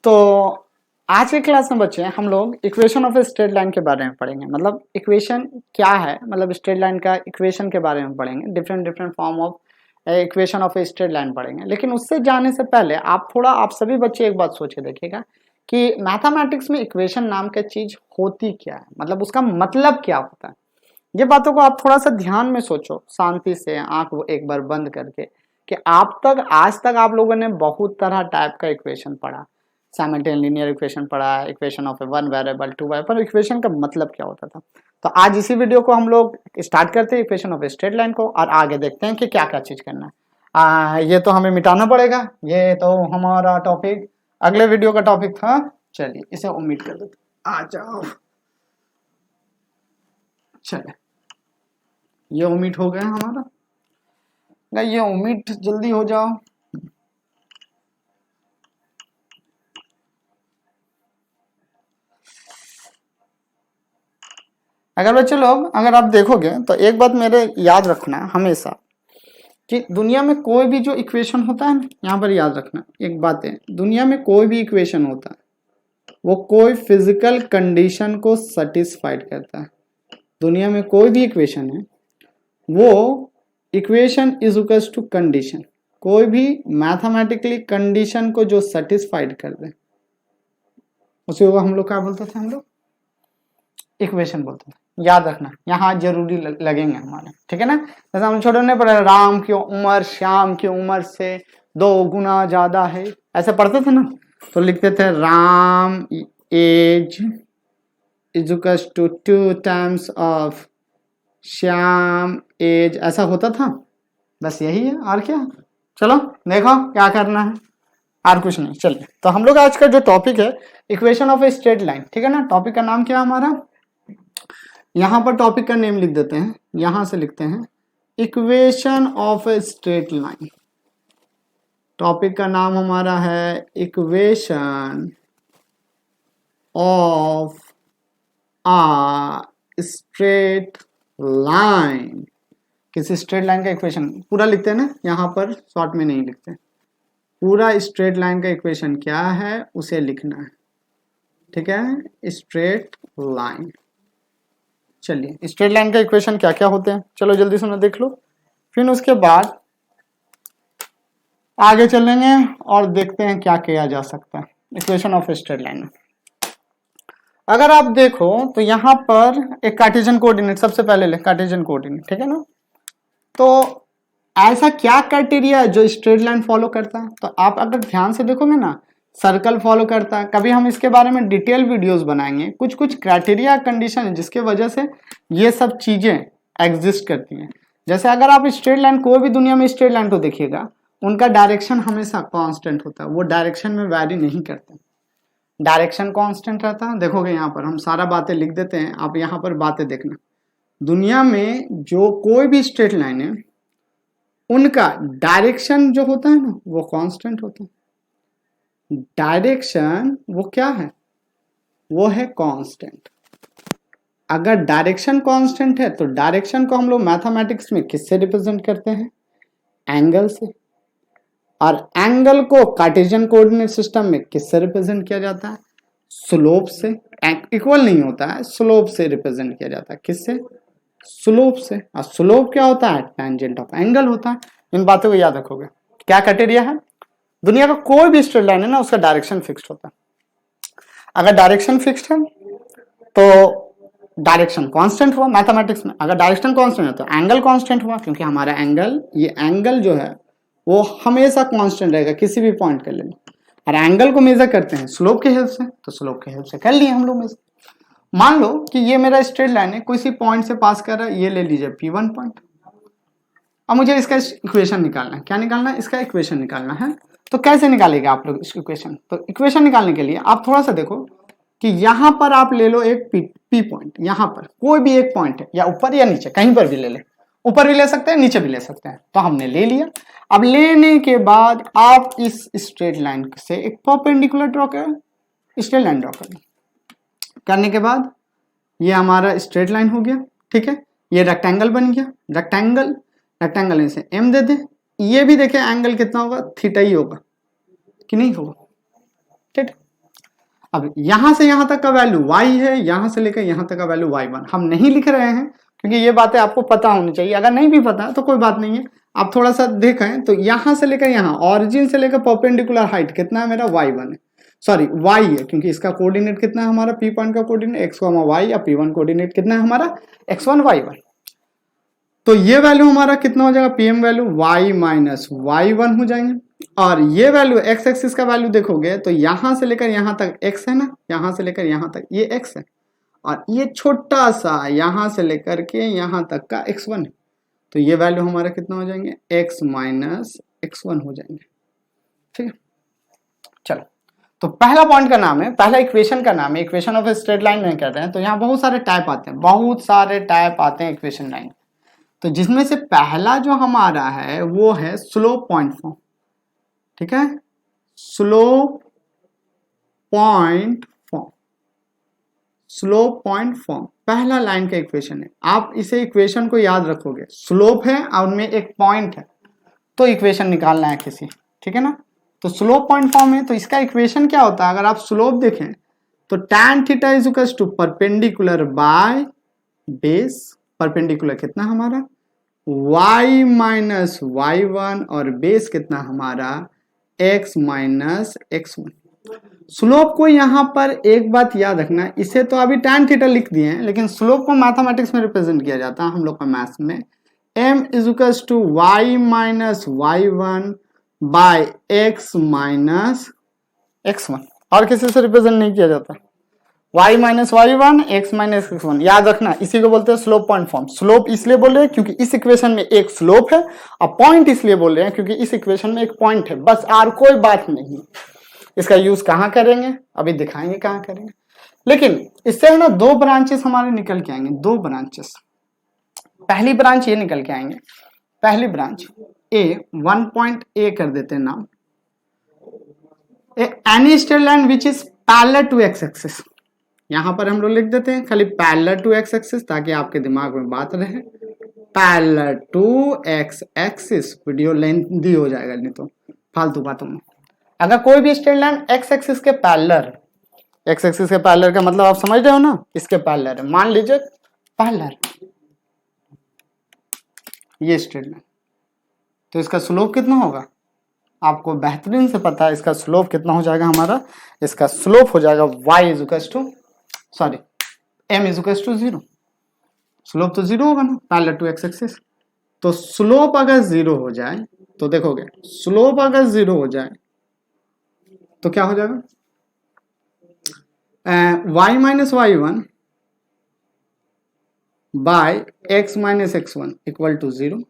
तो आज के क्लास में बच्चे हम लोग इक्वेशन ऑफ स्ट्रेट लाइन के बारे में पढ़ेंगे। मतलब इक्वेशन क्या है, मतलब स्ट्रेट लाइन का इक्वेशन के बारे में पढ़ेंगे। Different form of equation of straight line पढ़ेंगे। लेकिन उससे जाने से पहले आप सभी बच्चे एक बात सोच के देखिएगा कि मैथमेटिक्स में इक्वेशन नाम की चीज होती क्या है, मतलब उसका मतलब क्या होता है। ये बातों को आप थोड़ा सा ध्यान में सोचो, शांति से आंख एक बार बंद करके, कि आज तक आप लोगों ने बहुत तरह टाइप का इक्वेशन पढ़ा। साइमल्टेनियस लीनियर इक्वेशन पढ़ा, equation of A one variable two variable, पर इक्वेशन का मतलब क्या होता था। तो आज इसी वीडियो को हम लोग स्टार्ट करते हैं equation of a straight line को, और आगे देखते हैं कि क्या क्या चीज करना है। ये तो हमें मिटाना पड़ेगा, ये तो हमारा टॉपिक अगले वीडियो का टॉपिक था। चलिए इसे ओमिट कर देते, आ जाओ। चले, ये ओमिट हो गया हमारा, ये ओमिट जल्दी हो जाओ। अगर बच्चे लोग, अगर आप देखोगे तो एक बात मेरे याद रखना हमेशा, कि दुनिया में कोई भी जो इक्वेशन होता है ना, यहाँ पर याद रखना एक बात है, दुनिया में कोई भी इक्वेशन होता है वो कोई फिजिकल कंडीशन को सेटिस्फाइड करता है। दुनिया में कोई भी इक्वेशन है वो equation is equals to condition, कोई भी मैथमेटिकली कंडीशन को जो सेटिस्फाइड कर दे उसी को हम लोग क्या बोलते थे, हम लोग इक्वेशन बोलते थे। याद रखना, यहाँ जरूरी लगेंगे हमारे, ठीक है ना। जैसे हम छोटे नहीं पढ़े, राम की उम्र श्याम की उम्र से 2 गुना ज्यादा है, ऐसे पढ़ते थे ना। तो लिखते थे Ram age is equal to 2 times of Shyam age, ऐसा होता था। बस यही है, और क्या। चलो देखो क्या करना है, और कुछ नहीं। चलिए, तो हम लोग आज का जो टॉपिक है equation of a straight line, ठीक है ना। टॉपिक का नाम क्या है हमारा, यहां पर टॉपिक का नेम लिख देते हैं, यहां से लिखते हैं equation of a straight line. Topic का नाम हमारा है equation of uh straight line. किसी स्ट्रेट लाइन का इक्वेशन पूरा लिखते हैं ना, यहां पर शॉर्ट में नहीं लिखते, पूरा स्ट्रेट लाइन का इक्वेशन क्या है उसे लिखना है, ठीक है। स्ट्रेट लाइन, चलिए स्ट्रेट लाइन का इक्वेशन क्या क्या होते हैं चलो जल्दी से देख लो, फिर उसके बाद आगे चलेंगे और देखते हैं क्या किया जा सकता है इक्वेशन ऑफ स्ट्रेट लाइन में। अगर आप देखो तो यहाँ पर एक कार्टेशियन कोऑर्डिनेट, सबसे पहले ले कार्टेशियन कोऑर्डिनेट, ठीक है ना। तो ऐसा क्या क्राइटेरिया है जो स्ट्रेट लाइन फॉलो करता है, तो आप अगर ध्यान से देखोगे ना, सर्कल फॉलो करता है। कभी हम इसके बारे में डिटेल वीडियोस बनाएंगे। कुछ कुछ क्राइटेरिया कंडीशन है जिसके वजह से ये सब चीजें एग्जिस्ट करती हैं। जैसे अगर आप स्ट्रेट लाइन, कोई भी दुनिया में स्ट्रेट लाइन को देखिएगा, उनका डायरेक्शन हमेशा कांस्टेंट होता है, वो डायरेक्शन में वैरी नहीं करते, डायरेक्शन कांस्टेंट रहता है। देखोगे यहाँ पर हम सारा बातें लिख देते हैं, आप यहाँ पर बातें देखना। दुनिया में जो कोई भी स्ट्रेट लाइन है उनका डायरेक्शन जो होता है ना वो कांस्टेंट होता है। डायरेक्शन वो क्या है, वो है कांस्टेंट। अगर डायरेक्शन कांस्टेंट है तो डायरेक्शन को हम लोग मैथमेटिक्स में किससे रिप्रेजेंट करते हैं, एंगल से। और एंगल को कार्टेशियन कोऑर्डिनेट सिस्टम में किससे रिप्रेजेंट किया जाता है, स्लोप से। इक्वल नहीं होता है, स्लोप से रिप्रेजेंट किया जाता है, किससे, स्लोप से। और स्लोप क्या होता है, टेंजेंट ऑफ एंगल होता है। इन बातों को याद रखोगे। क्या क्राइटेरिया है, दुनिया का कोई भी स्ट्रेट लाइन है ना उसका डायरेक्शन फिक्स्ड होता है। अगर डायरेक्शन फिक्स्ड है तो डायरेक्शन कांस्टेंट हुआ मैथमेटिक्स में। अगर डायरेक्शन कांस्टेंट है तो एंगल कांस्टेंट हुआ, क्योंकि हमारा एंगल, ये एंगल जो है वो हमेशा कांस्टेंट रहेगा किसी भी पॉइंट के लिए। और एंगल को मेजर करते हैं स्लोप के हेल्प से, तो स्लोप के हेल्प से कर लिए हम लोग मेजर। मान लो कि ये मेरा स्ट्रेट लाइन है, किसी पॉइंट से पास कर रहा है, ये ले लीजिए P1 पॉइंट। अब मुझे इसका इक्वेशन निकालना है। क्या निकालना है, इसका इक्वेशन निकालना है। तो कैसे निकालेगा आप लोग इस इक्वेशन, तो इक्वेशन निकालने के लिए आप थोड़ा सा देखो कि यहां पर आप ले लो एक P पॉइंट, यहां पर कोई भी एक पॉइंट है, या ऊपर या नीचे कहीं पर भी ले ले, ऊपर भी ले सकते हैं नीचे भी ले सकते हैं। तो हमने ले लिया। अब लेने के बाद आप इस स्ट्रेट लाइन से एक परपेंडिकुलर ड्रॉ करें, स्ट्रेट लाइन ड्रॉ करें। करने के बाद ये हमारा स्ट्रेट लाइन हो गया, ठीक है। ये रेक्टेंगल बन गया, रेक्टेंगल इसे एम दे दे। ये भी देखें एंगल कितना होगा, थीटा ही होगा कि नहीं होगा, ठीक। अब यहां से यहां तक का वैल्यू y है, यहां से लेकर यहां तक का वैल्यू y1। हम नहीं लिख रहे हैं क्योंकि ये बातें आपको पता होनी चाहिए, अगर नहीं भी पता तो कोई बात नहीं है। आप थोड़ा सा देखें तो यहां से लेकर यहां ऑरिजिन से लेकर परपेंडिकुलर हाइट कितना है मेरा, y1 है, सॉरी y है, क्योंकि इसका कोऑर्डिनेट कितना है हमारा, p पॉइंट का कोऑर्डिनेट x, y, या p1 कोऑर्डिनेट कितना है हमारा x1 y1। तो ये वैल्यू हमारा कितना हो जाएगा, pm value y minus y1 हो जाएंगे। और ये वैल्यू x एक्सिस का वैल्यू देखोगे तो यहां से लेकर यहां तक x है ना, यहां से लेकर यहां तक ये x है, और ये छोटा सा यहां से लेकर के यहां तक का x1 है। तो ये वैल्यू हमारा कितना हो जाएंगे, x माइनस x1 हो जाएंगे। ठीक है, चलो। तो पहला पॉइंट का नाम है, पहला इक्वेशन का नाम है इक्वेशन ऑफ स्ट्रेट लाइन में कहते हैं। तो यहाँ बहुत सारे टाइप आते हैं, बहुत सारे टाइप आते हैं इक्वेशन लाइन। तो जिसमें से पहला जो हमारा है वो है स्लोप पॉइंट फॉर्म। ठीक है, slope point form, slope point form पहला लाइन का इक्वेशन है। आप इसे इक्वेशन को याद रखोगे, स्लोप है और उनमें एक पॉइंट है, तो इक्वेशन निकालना है किसी, ठीक है ना। तो स्लोप पॉइंट फॉर्म है, तो इसका इक्वेशन क्या होता है, अगर आप स्लोप देखें तो tan theta is equal to perpendicular by base, perpendicular कितना हमारा y माइनस y1, और बेस कितना हमारा x माइनस x1। स्लोप को यहां पर एक बात याद रखना, इसे तो अभी tan थीटा लिख दिए हैं, लेकिन स्लोप को मैथमेटिक्स में रिप्रेजेंट किया जाता है हम लोग का मैथ्स में, m is equal to y minus y1 by x minus x1, और किसी से रिप्रेजेंट नहीं किया जाता। y minus y1 x minus x1, याद रखना, इसी को बोलते हैं स्लोप पॉइंट फॉर्म। स्लोप इसलिए बोल रहे हैं क्योंकि इस इक्वेशन में एक स्लोप है, और पॉइंट इसलिए बोल रहे हैं क्योंकि इस इक्वेशन में एक पॉइंट है, बस और कोई बात नहीं। इसका यूज कहाँ करेंगे अभी दिखाएंगे कहाँ करेंगे, लेकिन इससे है ना दो ब्रांचेस हमारे निकल के आएंगे, दो ब्रांचेस। पहली ब्रांच ये निकल के आएंगे, पहली ब्रांच ए, 1 पॉइंट ए कर देते हैं नाम, any straight line which is parallel to X axis. यहां पर हम लोग लिख देते हैं खाली पैरेलल टू एक्स एक्सिस, ताकि आपके दिमाग में बात रहे, parallel to X axis. Video lengthy हो जाएगा नहीं तो फालतू बातों में। अगर कोई भी स्ट्रेट लाइन एक्स एक्सिस के पैरेलल, एक्स एक्सिस के पैरेलल का मतलब आप समझ रहे हो ना, इसके पैरेलल है, मान लीजिए पैरेलल ये स्ट्रेट लाइन, तो इसका स्लोप कितना होगा आपको बेहतरीन से पता है। इसका स्लोप कितना हो जाएगा हमारा, इसका स्लोप हो जाएगा y is equal to, sorry m is equal to 0। Slope तो 0 होगा ना, पैरेलल टू एक्स एक्सिस। तो स्लोप अगर 0 हो जाए तो देखोगे, स्लोप अगर 0 हो जाए तो क्या हो जाएगा, y minus y1 by x minus x1 equal to 0।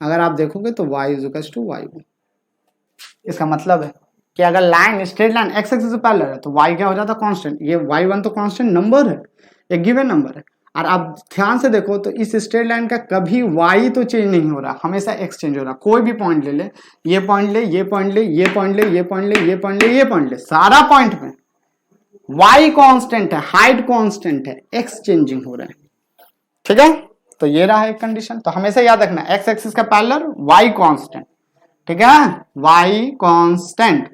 अगर आप देखोगे तो y is equal to y1। इसका मतलब है कि अगर line straight line x axis से पैरेलल है तो y क्या हो जाता है, कांस्टेंट। ये y1 तो कांस्टेंट नंबर है, एक गिवन नंबर है। और आप ध्यान से देखो तो इस स्ट्रेट लाइन का कभी y तो चेंज नहीं हो रहा, हमेशा x चेंज हो रहा। कोई भी पॉइंट ले ले, ये पॉइंट ले, ये पॉइंट ले, ये पॉइंट ले, ये पॉइंट ले, ये पॉइंट ले, ये पॉइंट ले, सारा पॉइंट में y कांस्टेंट है, हाइट कांस्टेंट है, x चेंजिंग हो रहा है। ठीक है, तो ये रहा एक कंडीशन। तो हमेशा याद रखना x एक्सिस का पैरेलल y कांस्टेंट, ठीक है, y कांस्टेंट।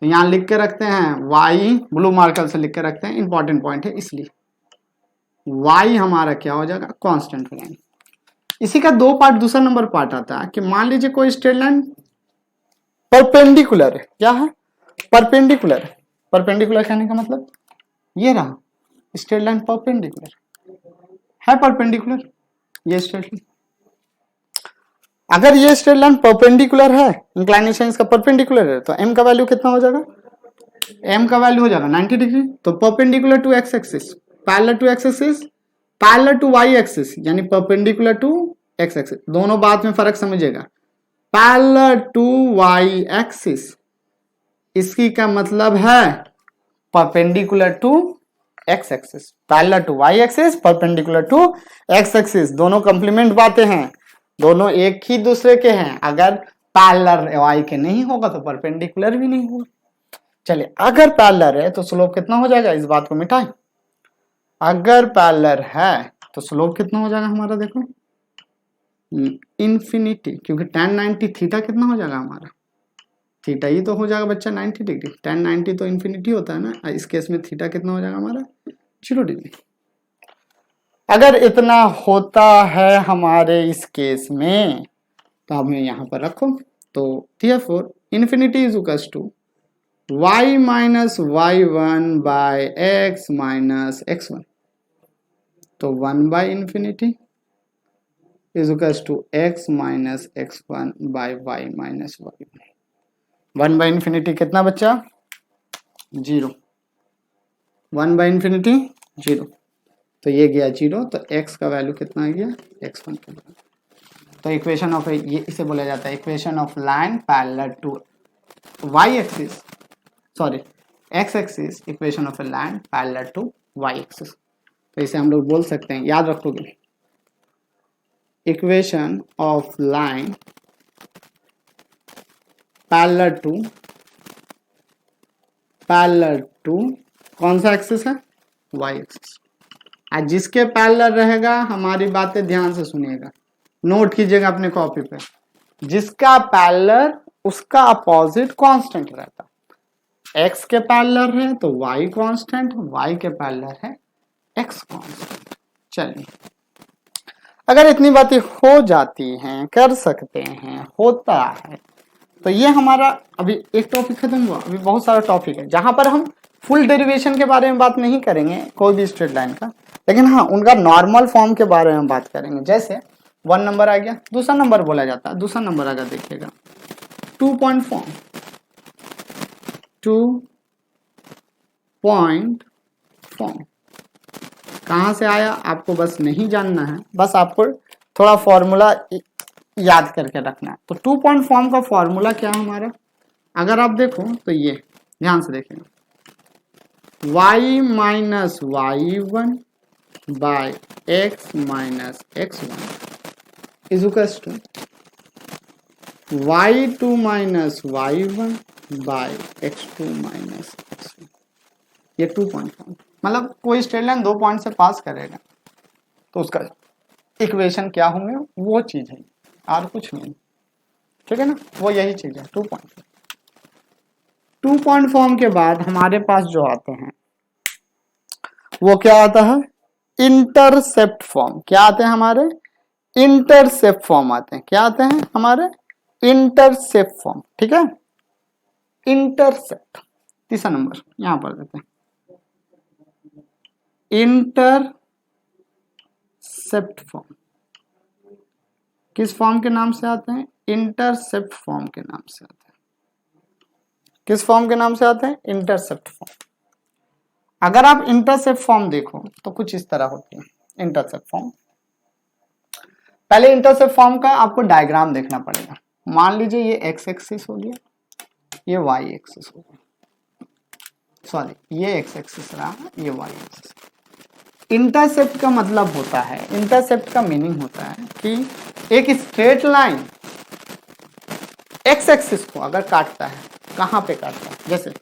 तो यहां लिख के रखते हैं y, ब्लू मार्कर से लिख के रखते हैं, इंपॉर्टेंट पॉइंट है इसलिए। y हमारा क्या हो जाएगा, कांस्टेंट हो जाएगा। इसी का दो पार्ट, दूसरा नंबर पार्ट आता है कि मान लीजिए कोई स्ट्रेट लाइन परपेंडिकुलर है, क्या है, परपेंडिकुलर। परपेंडिकुलर कहने का मतलब ये रहा स्ट्रेट लाइन परपेंडिकुलर है, परपेंडिकुलर ये स्ट्रेट लाइन। अगर ये स्ट्रेट लाइन परपेंडिकुलर है, इंक्लाइनेशन इसका परपेंडिकुलर है, तो m का वैल्यू कितना हो जाएगा, m का वैल्यू हो जाएगा 90 डिग्री। तो perpendicular to X axis, parallel to X axis, parallel to y axis, यानी परपेंडिकुलर टू x एक्सिस। दोनों बात में फर्क समझिएगा, पैरेलल टू y एक्सिस, इसकी का मतलब है perpendicular to x axis, parallel to y axis, perpendicular to x axis. दोनों कंप्लीमेंट बातें हैं, दोनों एक ही दूसरे के हैं। अगर पैरेलल y के नहीं होगा तो परपेंडिकुलर भी नहीं होगा। चलिए, अगर पैरेलल है तो स्लोप कितना हो जाएगा, इस बात को मिटाएं। अगर पैरेलल है तो स्लोप कितना हो जाएगा हमारा, देखो इंफिनिटी, क्योंकि tan 90 थीटा कितना हो जाएगा हमारा, थीटा ही तो हो जाएगा बच्चा 90 डिग्री, tan 90 तो इन्फिनिटी होता है ना, इस केस में थीटा कितना हो जाएगा हमारा 0 डिग्री। अगर इतना होता है हमारे इस केस में तो हमें यहाँ पर रखो, तो therefore infinity is equals to y minus y1 by x minus x1, तो 1 by infinity is equals to x minus x1 by y minus y1। 1 by infinity कितना बच्चा 0, 1 बाय इन्फिनिटी 0, तो ये गया 0, तो x का वैल्यू कितना आ गया x1 के बराबर। तो इक्वेशन ऑफ ये इसे बोला जाता है equation of line parallel to y axis, sorry x axis, equation of a line parallel to y axis. तो इसे हम लोग बोल सकते हैं, याद रखोगे, equation of line parallel to कौन सा एक्सिस है y एक्सिस। आज जिसके पैरेलल रहेगा, हमारी बातें ध्यान से सुनिएगा, नोट कीजिएगा अपने कॉपी पे, जिसका पैरेलल उसका अपोजिट कांस्टेंट रहता है। x के पैरेलल है तो y कांस्टेंट, y के पैरेलल है x कांस्टेंट। चलिए, अगर इतनी बातें हो जाती हैं, कर सकते हैं, होता है, तो ये हमारा अभी एक टॉपिक खत्म हुआ। अभी बहुत सारा टॉपिक है जहां पर हम फुल डेरिवेशन के बारे में बात नहीं करेंगे कोई भी स्ट्रेट लाइन का, लेकिन हाँ उनका नॉर्मल फॉर्म के बारे में बात करेंगे। जैसे 1 नंबर आ गया, दूसरा नंबर बोला जाता है, दूसरा नंबर अगर देखिएगा 2 पॉइंट फॉर्म, 2 पॉइंट फॉर्म कहाँ से आया आपको बस नहीं जानना है, बस आपको थोड़ा फॉर्मूला याद करके रखना है। तो 2 पॉइंट फॉर्म का फॉर्मूला क्या है हमारा, अगर आप देखो तो ये ध्यान से देखेंगे, y minus y1 by x minus x1 is equals to y2 minus y1 by x2 minus x1। ये 2 पॉइंट फॉर्म, मतलब कोई स्ट्रेट लाइन 2 पॉइंट से पास करेगा तो उसका इक्वेशन क्या होंगे, वो चीज है और कुछ नहीं, ठीक है ना, वो यही चीज है 2 पॉइंट। 2 पॉइंट फॉर्म के बाद हमारे पास जो आते हैं वो क्या आता है, इंटरसेप्ट फॉर्म। क्या आते हैं हमारे, इंटरसेप्ट फॉर्म आते हैं। क्या आते हैं हमारे, इंटरसेप्ट फॉर्म, ठीक है। इंटरसेप्ट तीसरा नंबर यहां पर देते हैं, इंटरसेप्ट फॉर्म किस फॉर्म के नाम से आते हैं, इंटरसेप्ट फॉर्म के नाम से आते हैं। किस फॉर्म के नाम से आते हैं, इंटरसेप्ट फॉर्म। अगर आप इंटरसेप्ट फॉर्म देखो तो कुछ इस तरह होती है इंटरसेप्ट फॉर्म। पहले इंटरसेप्ट फॉर्म का आपको डायग्राम देखना पड़ेगा। मान लीजिए ये एक्स एक्सिस हो गया, ये वाई एक्सिस हो गया, सॉरी ये एक्स एक्सिस रहा, ये वाई एक्सिस। इंटरसेप्ट का मतलब होता है, इंटरसेप्ट का मीनिंग होता है कि एक स्ट्रेट लाइन एक्स एक्सिस को अगर काटता है, कहाँ पे काटता है, जैसे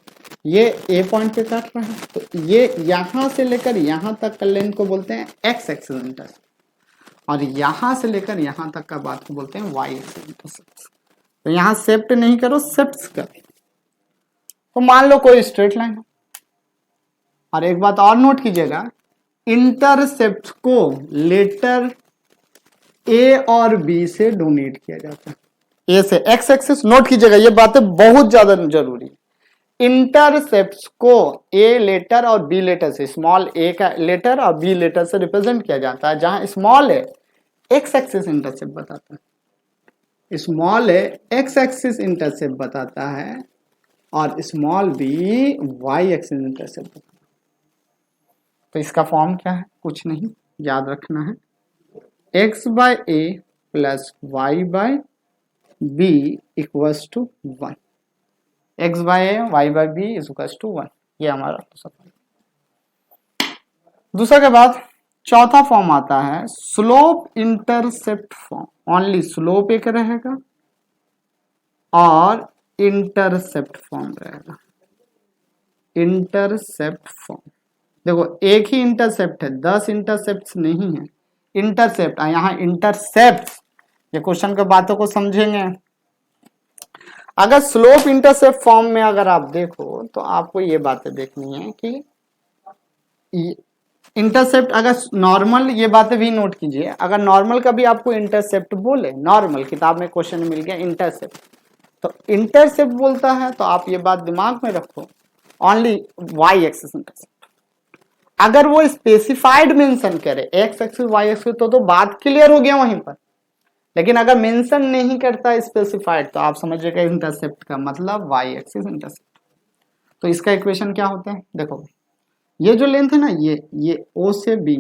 ये ए पॉइंट पे काट रहा है तो ये यहां से लेकर यहां तक का लेंथ को बोलते हैं एक्स एक्सिस इंटरसेप्ट, और यहां से लेकर यहां तक का बात को बोलते हैं वाई एक्सिस इंटरसेप्ट। तो यहां सेप्ट नहीं करो, सेप्ट करो। तो मान लो कोई स्ट्रेट लाइन, और एक बात और नोट कीजिएगा, इंटरसेप्ट को लेटर ए और बी से डोनेट किया जाता है। ए से एक्स एक्सिस, नोट कीजिएगा ये बातें बहुत ज्यादा जरूरी है। इंटरसेप्ट को ए लेटर और बी लेटर से, स्मॉल ए का लेटर और बी लेटर से रिप्रेजेंट किया जाता है। जहां small A X axis intercept बताता है, small A X axis intercept बताता है, और small B Y axis intercept बताता है। तो इसका फॉर्म क्या है, कुछ नहीं, याद रखना है, X by A plus Y by B equals to 1। X by A Y by B is equals to 1। ये हमारा दूसरा के बाद चौथा फॉर्म आता है slope intercept form. Only slope एक रहेगा और इंटरसेप्ट फॉर्म रहेगा। इंटरसेप्ट फॉर्म देखो एक ही इंटरसेप्ट है, 10 इंटरसेप्ट नहीं है, इंटरसेप्ट। यहाँ इंटरसेप्ट, ये क्वेश्चन के बातों को समझेंगे। अगर स्लोप इंटरसेप्ट फॉर्म में अगर आप देखो तो आपको ये बातें देखनी है कि इंटरसेप्ट अगर नॉर्मल, ये बातें भी नोट कीजिए, अगर नॉर्मल का भी आपको इंटरसेप्ट बोले, नॉर्मल किताब में क्वेश्चन मिल गया इंटरसेप्ट, तो इंटरसेप्ट बोलता है तो आप ये बात दिमाग में रखो, ओनली वाई एक्सिस इंटरसेप्ट। अगर वो स्पेसिफाइड मेंशन करे एक्स एक्सिस वाई एक्सिस तो बात क्लियर हो गया वहीं पर, लेकिन अगर मेंशन नहीं करता स्पेसिफाइड तो आप समझिएगा इंटरसेप्ट का मतलब वाई एक्सिस इंटरसेप्ट। तो इसका इक्वेशन क्या होता है, देखो ये जो लेंथ है ना, ये ओ से बी,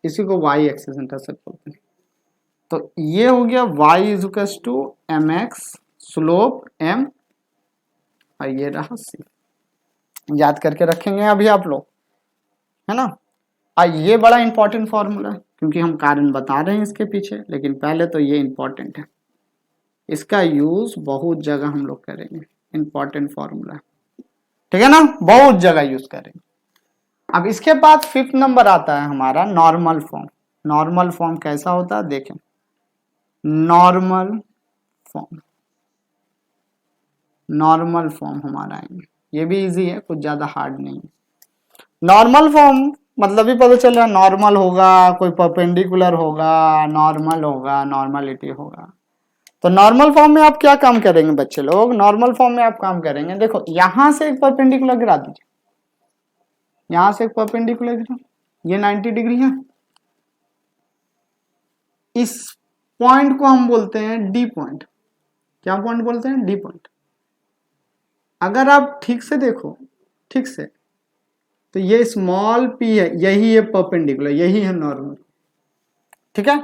इसी को वाई एक्सिस इंटरसेप्ट बोलते हैं। तो ये हो गया Y is equal to M X slope M, और ये रहा सी। याद करके रखेंगे अभी आप लोग, है ना। ये बड़ा इंपॉर्टेंट फॉर्मूला है क्योंकि हम कारण बता रहे हैं इसके पीछे, लेकिन पहले तो ये इंपॉर्टेंट है, इसका यूज बहुत जगह हम लोग करेंगे, इंपॉर्टेंट फॉर्मूला, ठीक है ना, बहुत जगह यूज करेंगे। अब इसके बाद 5th नंबर आता है हमारा नॉर्मल फॉर्म। नॉर्मल फॉर्म कैसा होता है देखें, नॉर्मल फॉर्म, नॉर्मल फॉर्म हमारा है, ये भी इजी है, कुछ ज्यादा हार्ड नहीं है। नॉर्मल फॉर्म मतलब भी पता चल रहा है, नॉर्मल होगा, कोई परपेंडिकुलर होगा, नॉर्मल होगा, नॉर्मलिटी होगा। तो नॉर्मल फॉर्म में आप क्या काम करेंगे बच्चे लोग, नॉर्मल फॉर्म में आप काम करेंगे, देखो यहां से एक परपेंडिकुलर गिरा दीजिए, यहां से एक परपेंडिकुलर गिरा, ये 90 डिग्री है, इस पॉइंट को हम बोलते हैं डी पॉइंट। क्या पॉइंट बोलते हैं, डी पॉइंट। अगर आप ठीक से देखो, ठीक से, तो ये स्मॉल पी है, यही है परपेंडिकुलर, यही है नॉर्मल, ठीक है।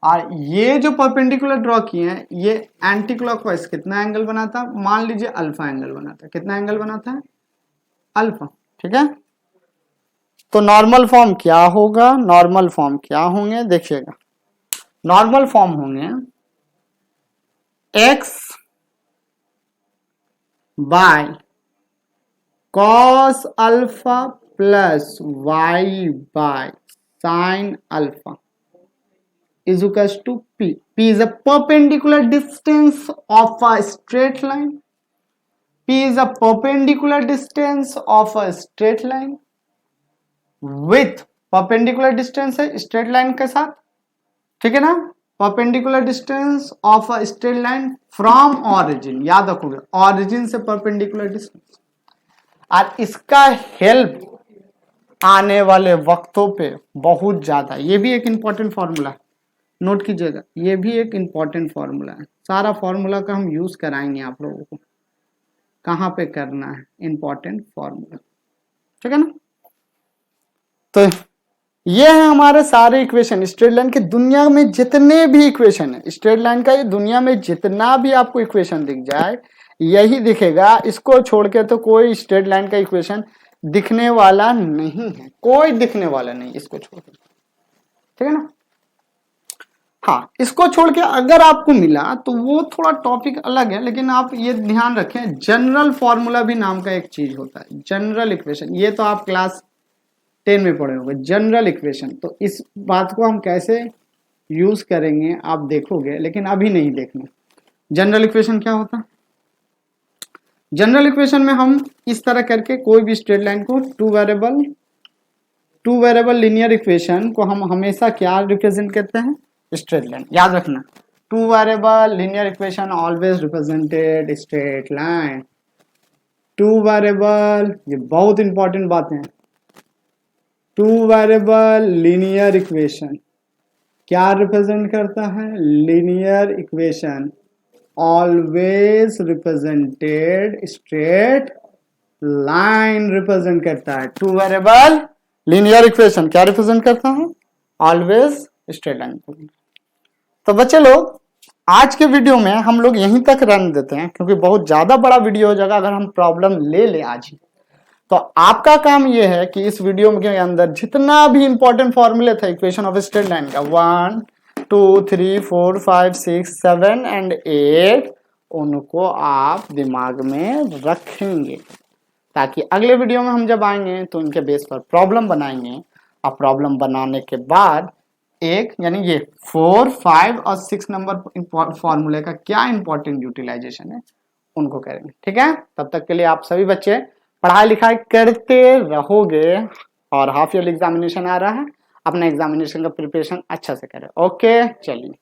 और ये जो परपेंडिकुलर ड्रॉ किए हैं, ये एंटी क्लॉकवाइज कितना एंगल बनाता है, मान लीजिए अल्फा एंगल बनाता है, कितना एंगल बनाता है, अल्फा, ठीक है। तो नॉर्मल फॉर्म क्या होगा, नॉर्मल फॉर्म क्या होंगे देखिएगा, नॉर्मल फॉर्म होंगे x by cos alpha plus y by sine alpha is equals to p. P is a perpendicular distance of a straight line. P is a perpendicular distance of a straight line with perpendicular distance है straight line के साथ, ठीक है ना, perpendicular distance of a straight line from origin, याद रखोगे origin से perpendicular distance। और इसका हेल्प आने वाले वक्तों पे बहुत ज्यादा, ये भी एक इंपॉर्टेंट फॉर्मूला है, नोट कीजिएगा, ये भी एक इंपॉर्टेंट फॉर्मूला है। सारा फॉर्मूला का हम यूज कराएंगे आप लोगों को, कहाँ पे करना है, इंपॉर्टेंट फॉर्मूला, ठीक है ना। तो ये है हमारे सारे इक्वेशन, स्ट्रेट लाइन के दुनिया में जितने भी इक्वेशन है, स्ट्रेट लाइन का ये दुनिया में जितना भी आपको इक्वेशन दिख जाए यही दिखेगा, इसको छोड़ के तो कोई स्ट्रेट लाइन का इक्वेशन दिखने वाला नहीं है, कोई दिखने वाला नहीं इसको छोड़ के, ठीक है ना। हाँ, इसको छोड़ के अगर आपको मिला तो वो थोड़ा टॉपिक अलग है, लेकिन आप ये ध्यान रखें जनरल फॉर्मूला भी नाम का एक चीज होता है, जनरल इक्वेशन, ये तो आप क्लास 10 में पढ़े होंगे जनरल इक्वेशन। तो इस बात को हम कैसे यूज करेंगे आप देखोगे, लेकिन अभी नहीं देखना। जनरल इक्वेशन क्या होता है, जनरल इक्वेशन में हम इस तरह करके कोई भी स्ट्रेट लाइन को टू वेरिएबल लीनियर इक्वेशन को हम हमेशा क्या रिप्रेजेंट करते हैं, स्ट्रेट लाइन, याद रखना, two variable linear equation always represented straight line. Two variable, ये बहुत इंपॉर्टेंट बातें हैं, टू वेरिएबल लीनियर इक्वेशन क्या रिप्रेजेंट करता है, linear equation always represented straight line represent करता है। टू वेरिएबल लीनियर इक्वेशन क्या रिप्रेजेंट करता है, ऑलवेज स्ट्रेट लाइन। तो बच्चे लोग आज के वीडियो में हम लोग यहीं तक रन देते हैं, क्योंकि बहुत ज्यादा बड़ा वीडियो हो जाएगा अगर हम प्रॉब्लम ले ले आज ही। तो आपका काम यह है कि इस वीडियो के अंदर जितना भी इंपॉर्टेंट फॉर्मूले था इक्वेशन ऑफ स्ट्रेट लाइन का 1 2 3 4 5 6 7 एंड 8, उनको आप दिमाग में रखेंगे, ताकि अगले वीडियो में हम जब आएंगे तो इनके बेस पर प्रॉब्लम बनाएंगे। और प्रॉब्लम बनाने के बाद एक, यानी ये 4 5 और 6 नंबर फॉर्मूले का क्या इंपॉर्टेंट यूटिलाइजेशन है उनको करेंगे। ठीक है, तब तक के लिए आप सभी बच्चे पढ़ाई लिखाई करते रहोगे और हाफ ईयरली एग्जामिनेशन आ रहा है, अपना एग्जामिनेशन का प्रिपरेशन अच्छा से करें। ओके, चलिए।